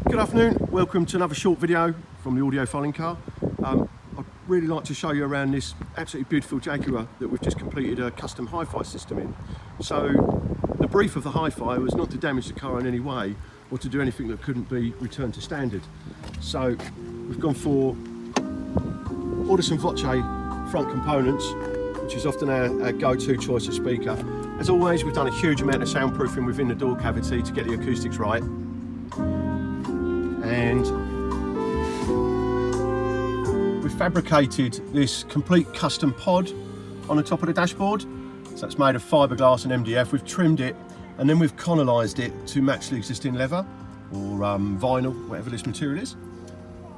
Good afternoon, welcome to another short video from the Audiofile-Incar. I'd really like to show you around this absolutely beautiful Jaguar that we've just completed a custom hi-fi system in. So the brief of the hi-fi was not to damage the car in any way or to do anything that couldn't be returned to standard. So we've gone for Audison Vove front components, which is often our go-to choice of speaker. As always, we've done a huge amount of soundproofing within the door cavity to get the acoustics right. And we've fabricated this complete custom pod on the top of the dashboard. So it's made of fiberglass and MDF. We've trimmed it and then we've conolized it to match the existing leather or vinyl, whatever this material is.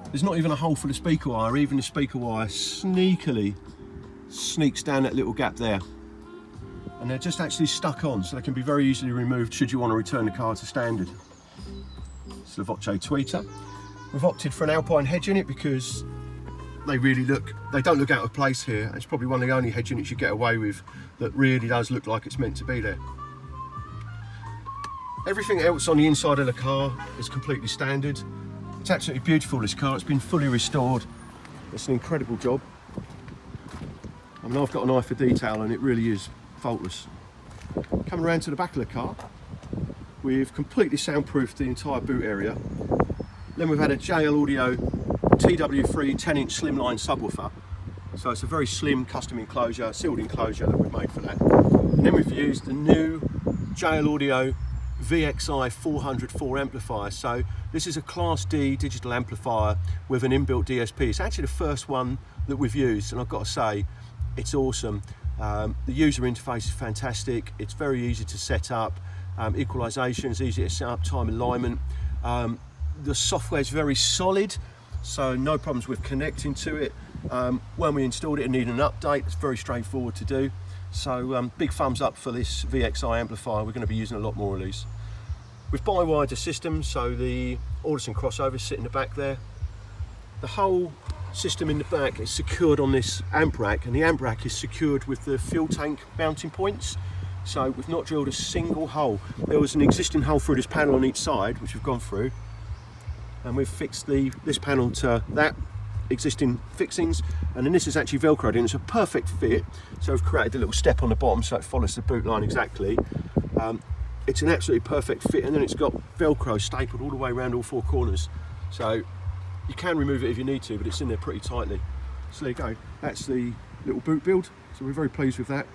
There's not even a hole for the speaker wire. Even the speaker wire sneakily sneaks down that little gap there. And they're just actually stuck on, so they can be very easily removed should you want to return the car to standard. It's the Vove tweeter. We've opted for an Alpine head unit because they don't look out of place here. It's probably one of the only head units you get away with that really does look like it's meant to be there. Everything else on the inside of the car is completely standard. It's absolutely beautiful, this car. It's been fully restored. It's an incredible job. I mean, I've got an eye for detail and it really is faultless. Coming around to the back of the car, we've completely soundproofed the entire boot area. Then we've had a JL Audio TW3 10-inch slimline subwoofer. So it's a very slim custom enclosure, sealed enclosure that we've made for that. And then we've used the new JL Audio VX400i amplifier. So this is a Class D digital amplifier with an inbuilt DSP. It's actually the first one that we've used, and I've got to say, it's awesome. The user interface is fantastic. It's very easy to set up. Equalization is easy to set up, time alignment. The software is very solid, so no problems with connecting to it. When we installed it and needed an update, it's very straightforward to do. So big thumbs up for this VXI amplifier. We're going to be using a lot more of these. We've bi-wired the system, so the Audison crossovers sit in the back there. The whole system in the back is secured on this amp rack, and the amp rack is secured with the fuel tank mounting points. So we've not drilled a single hole. There was an existing hole through this panel on each side, which we've gone through, and we've fixed this panel to that existing fixings, and then this is actually velcroed in. It's a perfect fit, so we've created a little step on the bottom so it follows the boot line exactly. It's an absolutely perfect fit, and then it's got velcro stapled all the way around all four corners, so you can remove it if you need to, but it's in there pretty tightly. So there you go, that's the little boot build, so we're very pleased with that.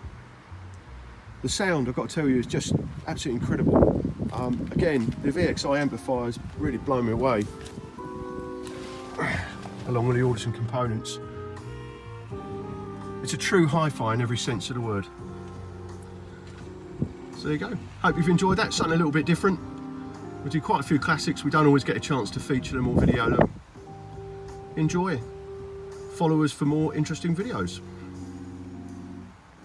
The sound, I've got to tell you, is just absolutely incredible. Again, the VXI amplifier has really blown me away, along with the Audison components. It's a true hi-fi in every sense of the word. So there you go. Hope you've enjoyed that, something a little bit different. We do quite a few classics, we don't always get a chance to feature them or video them. Enjoy. Follow us for more interesting videos.